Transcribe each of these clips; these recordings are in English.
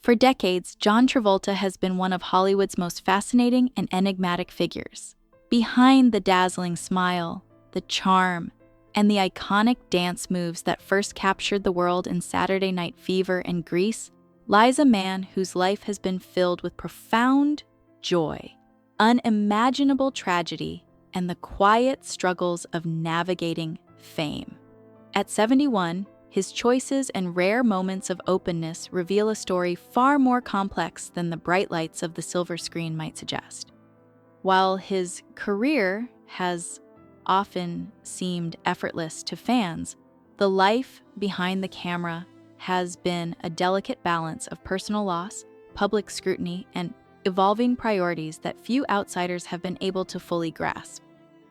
For decades, John Travolta has been one of Hollywood's most fascinating and enigmatic figures. Behind the dazzling smile, the charm, and the iconic dance moves that first captured the world in Saturday Night Fever and Grease, lies a man whose life has been filled with profound joy, unimaginable tragedy, and the quiet struggles of navigating fame. At 71, his choices and rare moments of openness reveal a story far more complex than the bright lights of the silver screen might suggest. While his career has often seemed effortless to fans, the life behind the camera has been a delicate balance of personal loss, public scrutiny, and evolving priorities that few outsiders have been able to fully grasp.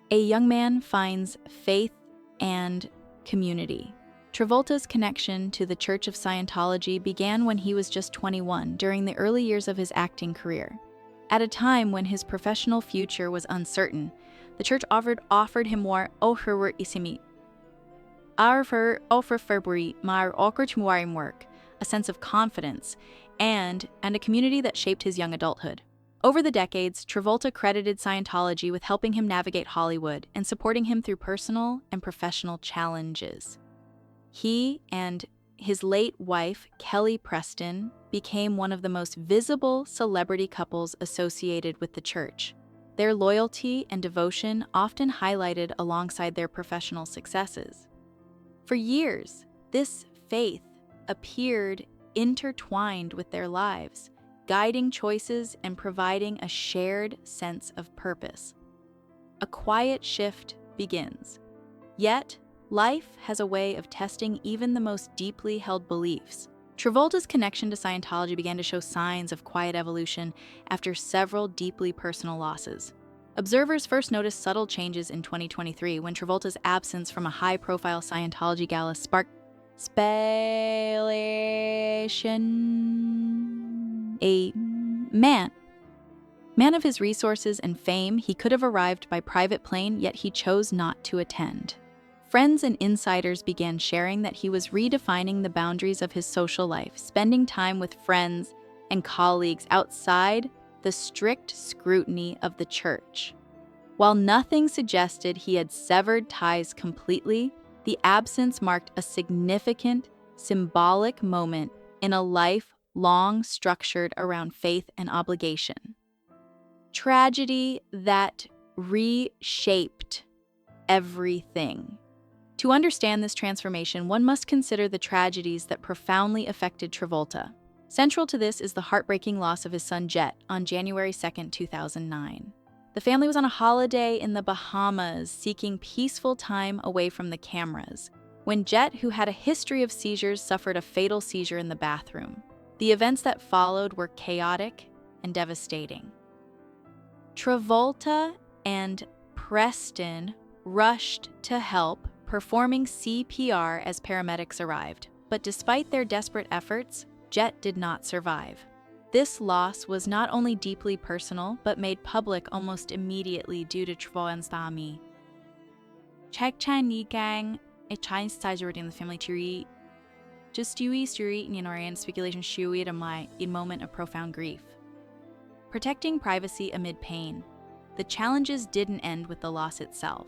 A young man finds faith and community. Travolta's connection to the Church of Scientology began when he was just 21, during the early years of his acting career. At a time when his professional future was uncertain, the church offered him more offer isimi. Offer February mar work, a sense of confidence, and a community that shaped his young adulthood. Over the decades, Travolta credited Scientology with helping him navigate Hollywood and supporting him through personal and professional challenges. He and his late wife, Kelly Preston, became one of the most visible celebrity couples associated with the church. Their loyalty and devotion often highlighted alongside their professional successes. For years, this faith appeared intertwined with their lives, guiding choices and providing a shared sense of purpose. A quiet shift begins. Yet, life has a way of testing even the most deeply held beliefs. Travolta's connection to Scientology began to show signs of quiet evolution after several deeply personal losses. Observers first noticed subtle changes in 2023 when Travolta's absence from a high-profile Scientology gala sparked speculation. A man of his resources and fame, he could have arrived by private plane, yet he chose not to attend. Friends and insiders began sharing that he was redefining the boundaries of his social life, spending time with friends and colleagues outside the strict scrutiny of the church. While nothing suggested he had severed ties completely, the absence marked a significant, symbolic moment in a life long structured around faith and obligation. Tragedy that reshaped everything. To understand this transformation, one must consider the tragedies that profoundly affected Travolta. Central to this is the heartbreaking loss of his son Jet on January 2, 2009. The family was on a holiday in the Bahamas, seeking peaceful time away from the cameras, when Jet, who had a history of seizures, suffered a fatal seizure in the bathroom. The events that followed were chaotic and devastating. Travolta and Preston rushed to help, performing CPR as paramedics arrived. But despite their desperate efforts, Jet did not survive. This loss was not only deeply personal, but made public almost immediately due to Travolta's dami. Check Chinese gang, a Chinese ties in the family tree. Just Stewie, and speculation Shui in moment of profound grief. Protecting privacy amid pain. The challenges didn't end with the loss itself.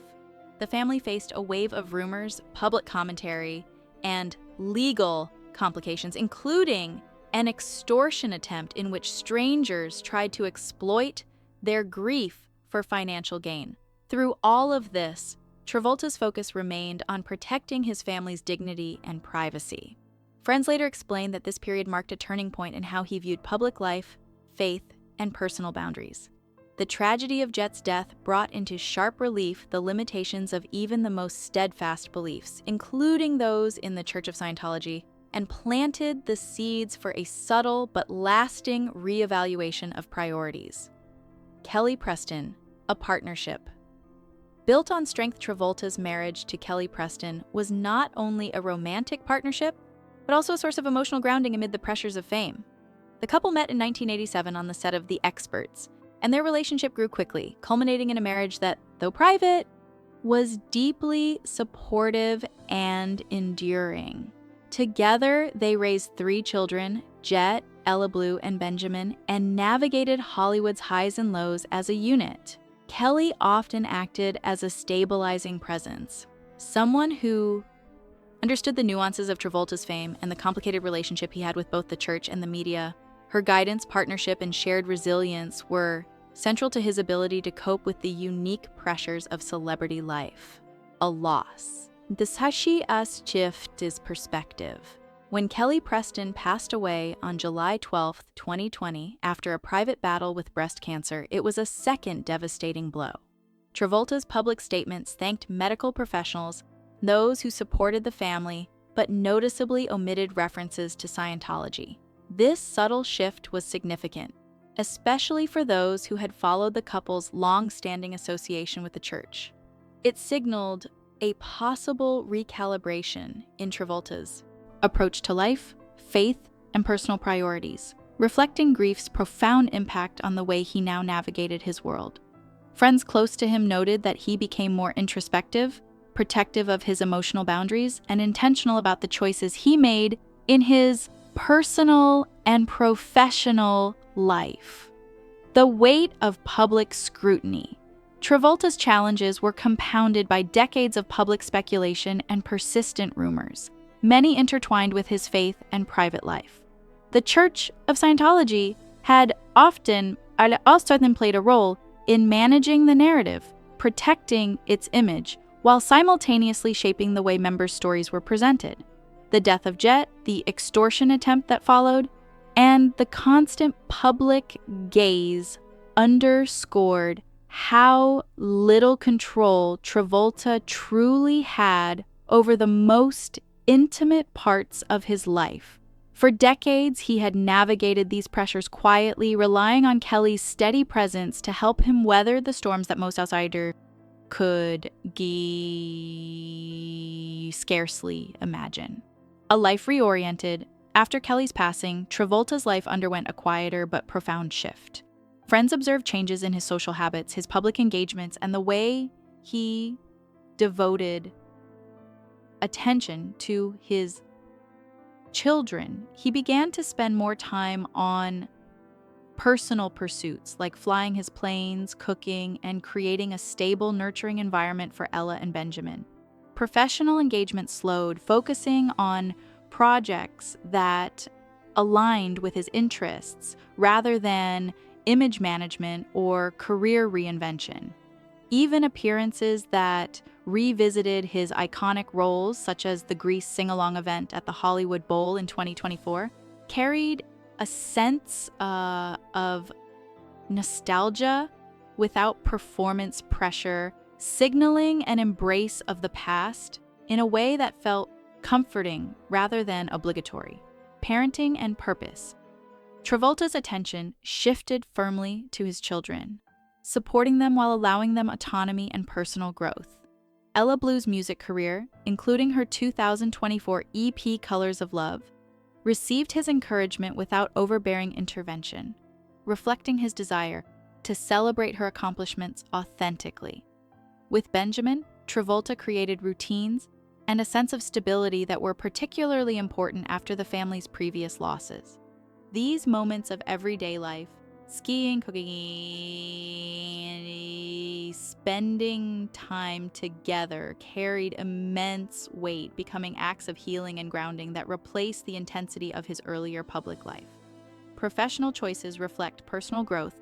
The family faced a wave of rumors, public commentary, and legal complications, including an extortion attempt in which strangers tried to exploit their grief for financial gain. Through all of this, Travolta's focus remained on protecting his family's dignity and privacy. Friends later explained that this period marked a turning point in how he viewed public life, faith, and personal boundaries. The tragedy of Jet's death brought into sharp relief the limitations of even the most steadfast beliefs, including those in the Church of Scientology, and planted the seeds for a subtle but lasting reevaluation of priorities. Kelly Preston, a partnership. Built on strength, Travolta's marriage to Kelly Preston was not only a romantic partnership, but also a source of emotional grounding amid the pressures of fame. The couple met in 1987 on the set of The Experts, and their relationship grew quickly, culminating in a marriage that, though private, was deeply supportive and enduring. Together, they raised 3 children, Jet, Ella Blue, and Benjamin, and navigated Hollywood's highs and lows as a unit. Kelly often acted as a stabilizing presence, someone who understood the nuances of Travolta's fame and the complicated relationship he had with both the church and the media. Her guidance, partnership, and shared resilience were central to his ability to cope with the unique pressures of celebrity life. A loss. This hashi as shift his perspective. When Kelly Preston passed away on July 12, 2020, after a private battle with breast cancer, it was a second devastating blow. Travolta's public statements thanked medical professionals, those who supported the family, but noticeably omitted references to Scientology. This subtle shift was significant, especially for those who had followed the couple's long-standing association with the church. It signaled a possible recalibration in Travolta's approach to life, faith, and personal priorities, reflecting grief's profound impact on the way he now navigated his world. Friends close to him noted that he became more introspective, protective of his emotional boundaries, and intentional about the choices he made in his personal and professional life. The weight of public scrutiny. Travolta's challenges were compounded by decades of public speculation and persistent rumors, many intertwined with his faith and private life. The Church of Scientology had often played a role in managing the narrative, protecting its image, while simultaneously shaping the way members' stories were presented. The death of Jet, the extortion attempt that followed, and the constant public gaze underscored how little control Travolta truly had over the most intimate parts of his life. For decades, he had navigated these pressures quietly, relying on Kelly's steady presence to help him weather the storms that most outsiders could scarcely imagine. A life reoriented. After Kelly's passing, Travolta's life underwent a quieter but profound shift. Friends observed changes in his social habits, his public engagements, and the way he devoted attention to his children. He began to spend more time on personal pursuits like flying his planes, cooking, and creating a stable, nurturing environment for Ella and Benjamin. Professional engagement slowed, focusing on projects that aligned with his interests rather than image management or career reinvention. Even appearances that revisited his iconic roles, such as the Grease sing-along event at the Hollywood Bowl in 2024, carried a sense of nostalgia without performance pressure, signaling an embrace of the past in a way that felt comforting rather than obligatory. Parenting and purpose. Travolta's attention shifted firmly to his children, supporting them while allowing them autonomy and personal growth. Ella Blue's music career, including her 2024 EP Colors of Love, received his encouragement without overbearing intervention, reflecting his desire to celebrate her accomplishments authentically. With Benjamin, Travolta created routines and a sense of stability that were particularly important after the family's previous losses. These moments of everyday life, skiing, cooking, spending time together, carried immense weight, becoming acts of healing and grounding that replaced the intensity of his earlier public life. Professional choices reflect personal growth.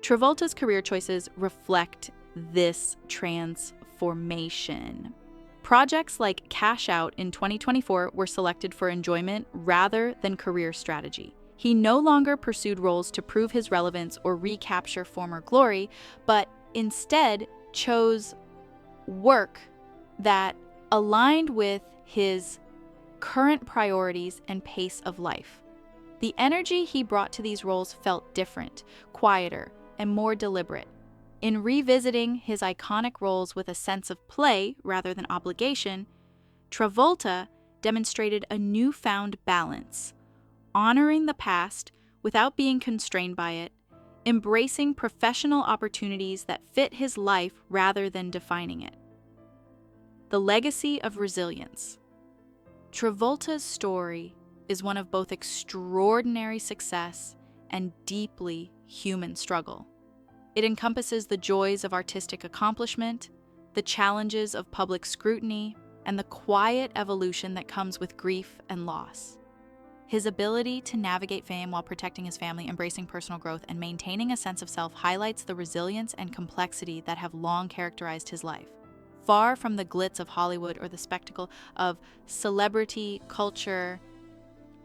Travolta's career choices reflect this transformation. Projects like Cash Out in 2024 were selected for enjoyment rather than career strategy. He no longer pursued roles to prove his relevance or recapture former glory, but instead chose work that aligned with his current priorities and pace of life. The energy he brought to these roles felt different, quieter, and more deliberate. In revisiting his iconic roles with a sense of play rather than obligation, Travolta demonstrated a newfound balance, honoring the past without being constrained by it, embracing professional opportunities that fit his life rather than defining it. The legacy of resilience. Travolta's story is one of both extraordinary success and deeply human struggle. It encompasses the joys of artistic accomplishment, the challenges of public scrutiny, and the quiet evolution that comes with grief and loss. His ability to navigate fame while protecting his family, embracing personal growth, and maintaining a sense of self highlights the resilience and complexity that have long characterized his life. Far from the glitz of Hollywood or the spectacle of celebrity culture,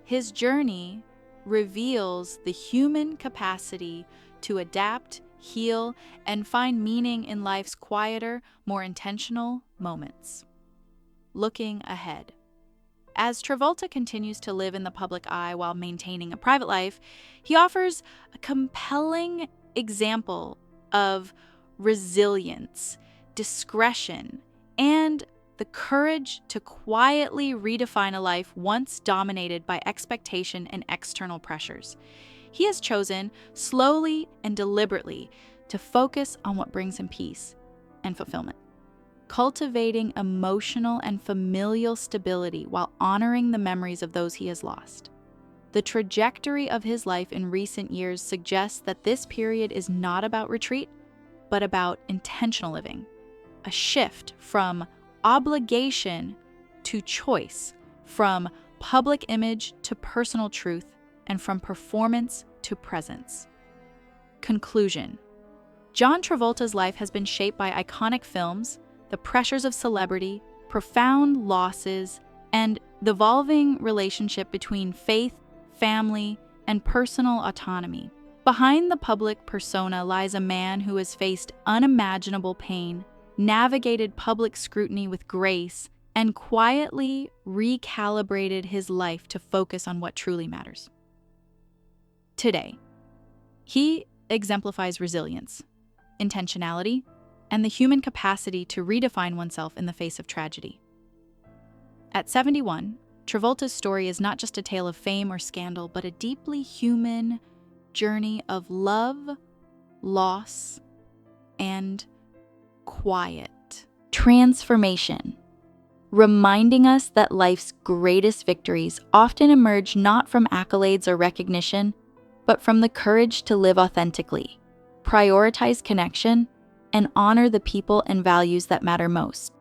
his journey reveals the human capacity to adapt, heal, and find meaning in life's quieter, more intentional moments. Looking ahead. As Travolta continues to live in the public eye while maintaining a private life, he offers a compelling example of resilience, discretion, and the courage to quietly redefine a life once dominated by expectation and external pressures. He has chosen, slowly and deliberately, to focus on what brings him peace and fulfillment, cultivating emotional and familial stability while honoring the memories of those he has lost. The trajectory of his life in recent years suggests that this period is not about retreat, but about intentional living, a shift from obligation to choice, from public image to personal truth, and from performance to presence. Conclusion. John Travolta's life has been shaped by iconic films, the pressures of celebrity, profound losses, and the evolving relationship between faith, family, and personal autonomy. Behind the public persona lies a man who has faced unimaginable pain, navigated public scrutiny with grace, and quietly recalibrated his life to focus on what truly matters. Today, he exemplifies resilience, intentionality, and the human capacity to redefine oneself in the face of tragedy. At 71, Travolta's story is not just a tale of fame or scandal, but a deeply human journey of love, loss, and quiet transformation, reminding us that life's greatest victories often emerge not from accolades or recognition, but from the courage to live authentically, prioritize connection, and honor the people and values that matter most.